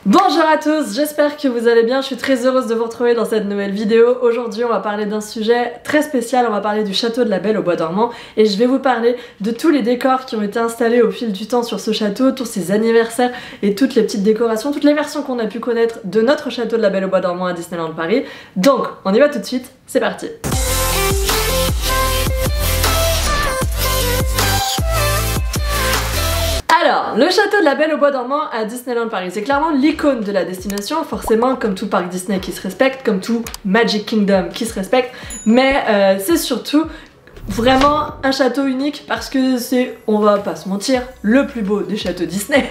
Bonjour à tous, j'espère que vous allez bien, je suis très heureuse de vous retrouver dans cette nouvelle vidéo. Aujourd'hui on va parler d'un sujet très spécial, on va parler du château de la Belle au Bois dormant et je vais vous parler de tous les décors qui ont été installés au fil du temps sur ce château, tous ses anniversaires et toutes les petites décorations, toutes les versions qu'on a pu connaître de notre château de la Belle au Bois dormant à Disneyland Paris. Donc on y va tout de suite, c'est parti. Alors, le château de la Belle au Bois dormant à Disneyland Paris, c'est clairement l'icône de la destination, forcément comme tout parc Disney qui se respecte, comme tout Magic Kingdom qui se respecte, mais c'est surtout vraiment un château unique parce que c'est, on va pas se mentir, le plus beau des châteaux Disney.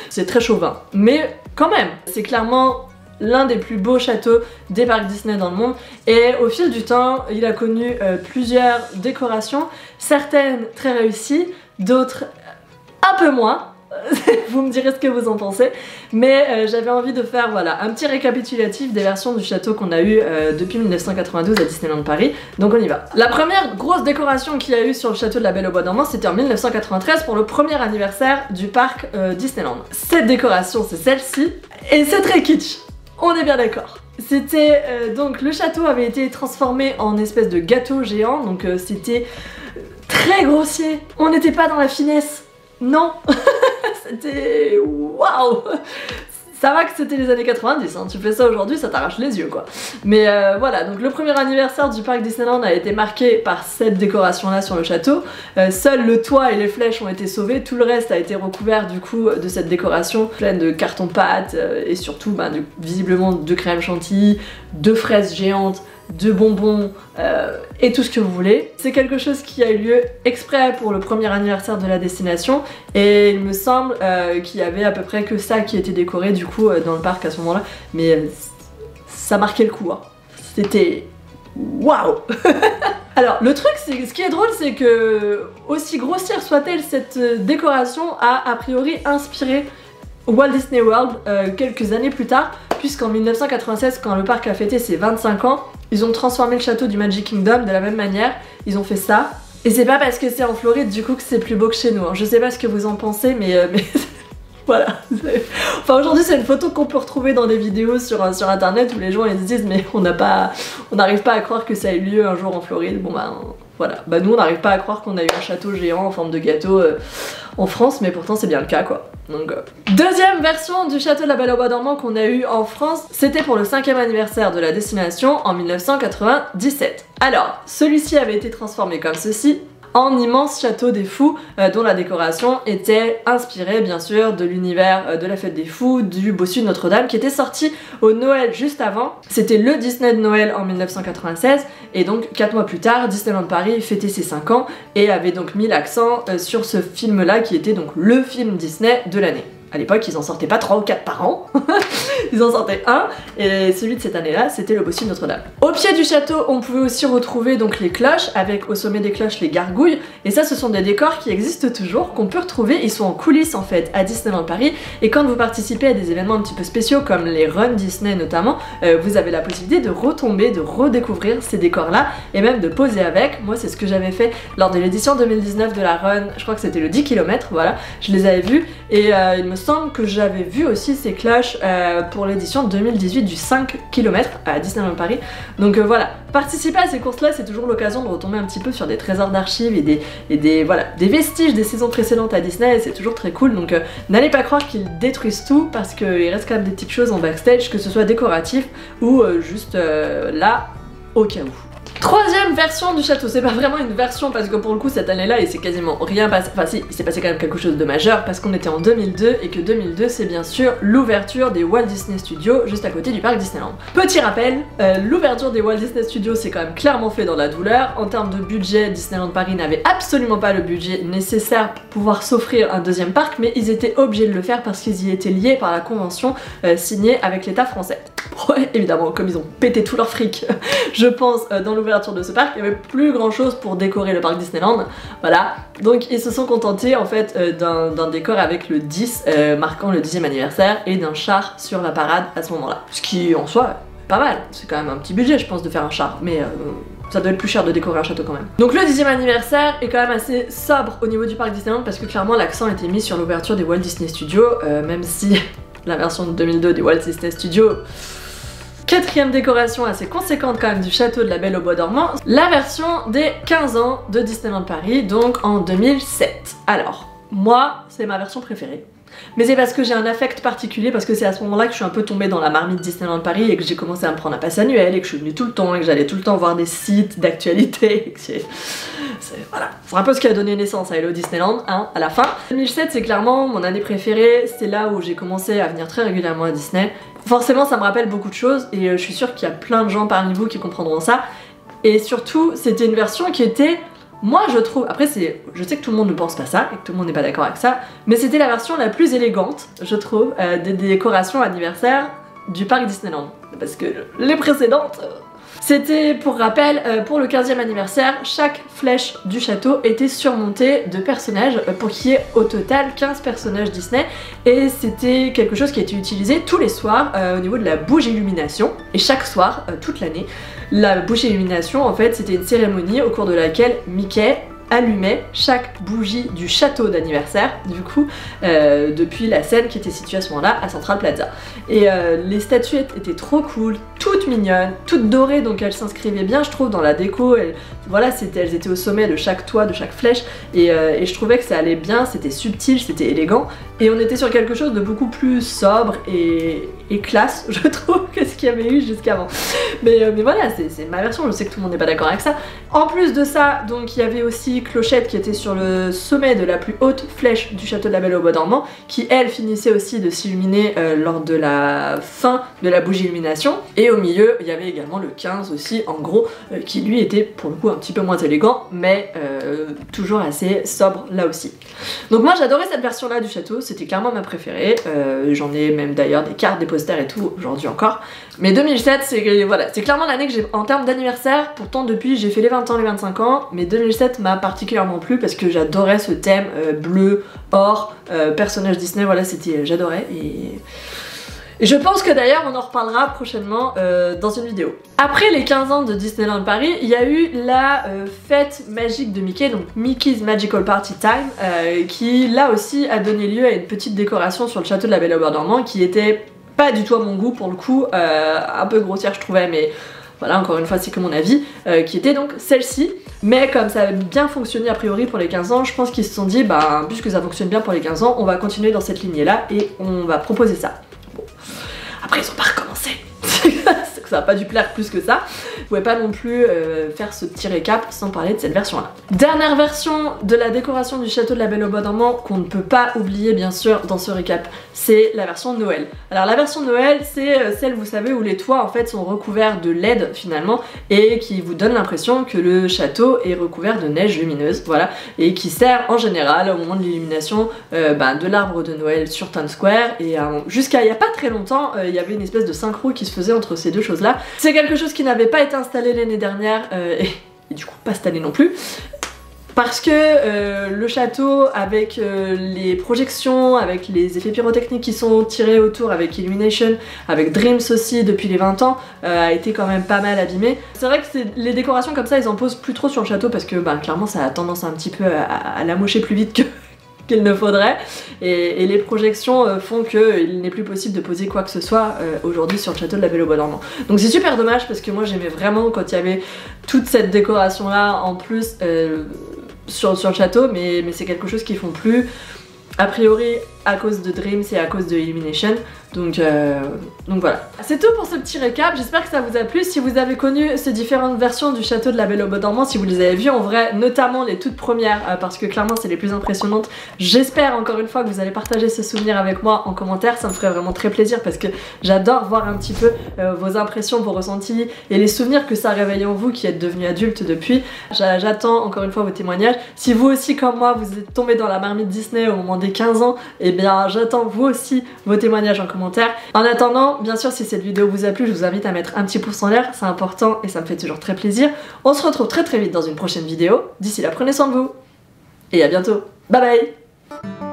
C'est très chauvin, mais quand même, c'est clairement l'un des plus beaux châteaux des parcs Disney dans le monde et au fil du temps, il a connu plusieurs décorations, certaines très réussies, d'autres un peu moins, vous me direz ce que vous en pensez, mais j'avais envie de faire voilà, un petit récapitulatif des versions du château qu'on a eu depuis 1992 à Disneyland Paris, donc on y va. La première grosse décoration qu'il y a eu sur le château de la Belle au Bois dormant, c'était en 1993 pour le premier anniversaire du parc Disneyland. Cette décoration, c'est celle-ci, et c'est très kitsch, on est bien d'accord. C'était donc le château avait été transformé en espèce de gâteau géant, donc c'était très grossier, on n'était pas dans la finesse. Non, c'était waouh. Ça va que c'était les années 90, hein. Tu fais ça aujourd'hui, ça t'arrache les yeux quoi. Mais voilà, donc le premier anniversaire du parc Disneyland a été marqué par cette décoration là sur le château. Seul le toit et les flèches ont été sauvés, tout le reste a été recouvert du coup de cette décoration pleine de carton-pâte et surtout visiblement de crème chantilly, de fraises géantes, de bonbons et tout ce que vous voulez. C'est quelque chose qui a eu lieu exprès pour le premier anniversaire de la destination et il me semble qu'il y avait à peu près que ça qui était décoré du coup dans le parc à ce moment là, mais ça marquait le coup, hein. C'était waouh. Alors le truc, c'est ce qui est drôle, c'est que aussi grossière soit-elle, cette décoration a priori inspiré Walt Disney World quelques années plus tard, puisqu'en 1996, quand le parc a fêté ses 25 ans, ils ont transformé le château du Magic Kingdom de la même manière, ils ont fait ça. Et c'est pas parce que c'est en Floride du coup que c'est plus beau que chez nous, hein. Je sais pas ce que vous en pensez, mais voilà. Enfin aujourd'hui c'est une photo qu'on peut retrouver dans des vidéos sur internet où les gens ils se disent mais on n'arrive pas à croire que ça ait eu lieu un jour en Floride. Bon bah voilà, bah nous on n'arrive pas à croire qu'on a eu un château géant en forme de gâteau en France, mais pourtant c'est bien le cas quoi. Donc deuxième version du château de la Belle au Bois dormant qu'on a eu en France, c'était pour le 5e anniversaire de la destination en 1997. Alors celui-ci avait été transformé comme ceci, en immense château des fous dont la décoration était inspirée bien sûr de l'univers de la fête des fous, du bossu de Notre-Dame qui était sorti au Noël juste avant. C'était le Disney de Noël en 1996 et donc 4 mois plus tard Disneyland Paris fêtait ses 5 ans et avait donc mis l'accent sur ce film là qui était donc le film Disney de l'année. À l'époque, ils en sortaient pas 3 ou 4 par an, ils en sortaient un, et celui de cette année-là, c'était le bossu de Notre-Dame. Au pied du château, on pouvait aussi retrouver donc les cloches, avec au sommet des cloches les gargouilles, et ça ce sont des décors qui existent toujours, qu'on peut retrouver, ils sont en coulisses en fait à Disneyland Paris, et quand vous participez à des événements un petit peu spéciaux, comme les Run Disney notamment, vous avez la possibilité de retomber, de redécouvrir ces décors-là, et même de poser avec. Moi c'est ce que j'avais fait lors de l'édition 2019 de la Run, je crois que c'était le 10 km, voilà, je les avais vus, et il me semble que j'avais vu aussi ces cloches pour l'édition 2018 du 5 km à Disneyland Paris. Donc voilà, participer à ces courses-là, c'est toujours l'occasion de retomber un petit peu sur des trésors d'archives et des vestiges des saisons précédentes à Disney, et c'est toujours très cool. Donc n'allez pas croire qu'ils détruisent tout parce qu'il reste quand même des petites choses en backstage, que ce soit décoratif ou juste là au cas où. Troisième version du château, c'est pas vraiment une version parce que pour le coup cette année-là il s'est quasiment rien passé, enfin si, il s'est passé quand même quelque chose de majeur parce qu'on était en 2002 et que 2002 c'est bien sûr l'ouverture des Walt Disney Studios juste à côté du parc Disneyland. Petit rappel, l'ouverture des Walt Disney Studios c'est quand même clairement fait dans la douleur. En termes de budget, Disneyland Paris n'avait absolument pas le budget nécessaire pour pouvoir s'offrir un deuxième parc, mais ils étaient obligés de le faire parce qu'ils y étaient liés par la convention signée avec l'État français. Ouais, évidemment, comme ils ont pété tout leur fric, je pense, dans l'ouverture de ce parc, il n'y avait plus grand chose pour décorer le parc Disneyland, voilà. Donc ils se sont contentés en fait d'un décor avec le 10 marquant le 10e anniversaire et d'un char sur la parade à ce moment-là. Ce qui en soi, pas mal, c'est quand même un petit budget je pense de faire un char, mais ça doit être plus cher de décorer un château quand même. Donc le 10e anniversaire est quand même assez sobre au niveau du parc Disneyland parce que clairement l'accent était mis sur l'ouverture des Walt Disney Studios, même si la version de 2002 du Walt Disney Studios. Quatrième décoration assez conséquente quand même du château de la Belle au Bois dormant, la version des 15 ans de Disneyland Paris, donc en 2007. Alors, moi, c'est ma version préférée. Mais c'est parce que j'ai un affect particulier, parce que c'est à ce moment-là que je suis un peu tombée dans la marmite Disneyland Paris et que j'ai commencé à me prendre un pass annuel et que je suis venue tout le temps et que j'allais tout le temps voir des sites d'actualité. Voilà, c'est un peu ce qui a donné naissance à Hello Disneyland, hein, à la fin. 2007, c'est clairement mon année préférée, c'est là où j'ai commencé à venir très régulièrement à Disney. Forcément, ça me rappelle beaucoup de choses et je suis sûre qu'il y a plein de gens parmi vous qui comprendront ça. Et surtout, c'était une version qui était... Moi je trouve, après je sais que tout le monde ne pense pas ça et que tout le monde n'est pas d'accord avec ça, mais c'était la version la plus élégante, je trouve, des décorations anniversaires du parc Disneyland. Parce que les précédentes... C'était, pour rappel, pour le 15e anniversaire, chaque flèche du château était surmontée de personnages pour qu'il y ait au total 15 personnages Disney et c'était quelque chose qui a été utilisé tous les soirs au niveau de la bougie illumination et chaque soir, toute l'année, la bougie illumination en fait c'était une cérémonie au cours de laquelle Mickey allumait chaque bougie du château d'anniversaire, du coup, depuis la scène qui était située à ce moment-là à Central Plaza. Et les statuettes étaient trop cool, toutes mignonnes, toutes dorées, donc elles s'inscrivaient bien, je trouve, dans la déco. Voilà, elles étaient au sommet de chaque toit, de chaque flèche, et je trouvais que ça allait bien, c'était subtil, c'était élégant, et on était sur quelque chose de beaucoup plus sobre et classe, je trouve, que ce qu'il y avait eu jusqu'avant. Mais voilà, c'est ma version, je sais que tout le monde n'est pas d'accord avec ça. En plus de ça, donc il y avait aussi Clochette qui était sur le sommet de la plus haute flèche du château de la Belle au Bois dormant, qui elle finissait aussi de s'illuminer lors de la fin de la bougie illumination. Et au milieu, il y avait également le 15 aussi, en gros, qui lui était pour le coup un petit peu moins élégant, mais toujours assez sobre là aussi. Donc moi j'adorais cette version là du château, c'était clairement ma préférée, j'en ai même d'ailleurs des cartes, des posters et tout aujourd'hui encore. Mais 2007 c'est voilà, c'est clairement l'année que j'ai en termes d'anniversaire, pourtant depuis j'ai fait les 20 ans, les 25 ans, mais 2007 m'a particulièrement plu parce que j'adorais ce thème bleu, or, personnage Disney, voilà c'était, j'adorais et je pense que d'ailleurs on en reparlera prochainement dans une vidéo. Après les 15 ans de Disneyland Paris, il y a eu la fête magique de Mickey, donc Mickey's Magical Party Time, qui là aussi a donné lieu à une petite décoration sur le château de la Belle au Bois dormant qui était pas du tout à mon goût pour le coup, un peu grossière je trouvais, mais voilà, encore une fois c'est que mon avis, qui était donc celle-ci. Mais comme ça a bien fonctionné a priori pour les 15 ans, je pense qu'ils se sont dit, bah puisque ça fonctionne bien pour les 15 ans, on va continuer dans cette lignée là et on va proposer ça. Bon. Après ils ont pas recommencé. Ça n'a pas dû plaire plus que ça. Vous pouvez pas non plus faire ce petit récap sans parler de cette version là. Dernière version de la décoration du château de la Belle au Bois dormant qu'on ne peut pas oublier bien sûr dans ce récap, c'est la version Noël. Alors la version Noël c'est celle vous savez où les toits en fait sont recouverts de LED finalement et qui vous donne l'impression que le château est recouvert de neige lumineuse, voilà, et qui sert en général au moment de l'illumination de l'arbre de Noël sur Times Square et jusqu'à il y a pas très longtemps il y avait une espèce de synchro qui se faisait entre ces deux choses là. C'est quelque chose qui n'avait pas été installé l'année dernière et du coup pas cette année non plus. Parce que le château, avec les projections, avec les effets pyrotechniques qui sont tirés autour, avec Illumination, avec Dreams aussi depuis les 20 ans, a été quand même pas mal abîmé. C'est vrai que les décorations comme ça, ils en posent plus trop sur le château parce que clairement ça a tendance un petit peu à l'amocher plus vite qu'il ne faudrait et les projections font qu'il n'est plus possible de poser quoi que ce soit aujourd'hui sur le château de la Belle au Bois dormant. Donc c'est super dommage parce que moi j'aimais vraiment quand il y avait toute cette décoration là en plus sur le château, mais c'est quelque chose qu'ils font plus a priori à cause de Dreams et à cause de Illumination. Donc voilà. C'est tout pour ce petit récap, j'espère que ça vous a plu. Si vous avez connu ces différentes versions du château de la Belle au Bois dormant, si vous les avez vues en vrai, notamment les toutes premières, parce que clairement c'est les plus impressionnantes, j'espère encore une fois que vous allez partager ce souvenir avec moi en commentaire, ça me ferait vraiment très plaisir parce que j'adore voir un petit peu vos impressions, vos ressentis et les souvenirs que ça réveille en vous qui êtes devenus adultes depuis. J'attends encore une fois vos témoignages. Si vous aussi comme moi vous êtes tombé dans la marmite Disney au moment des 15 ans, et bien j'attends vous aussi vos témoignages en commentaire. En attendant, bien sûr si cette vidéo vous a plu, je vous invite à mettre un petit pouce en l'air, c'est important et ça me fait toujours très plaisir. On se retrouve très vite dans une prochaine vidéo. D'ici là, prenez soin de vous et à bientôt. Bye bye.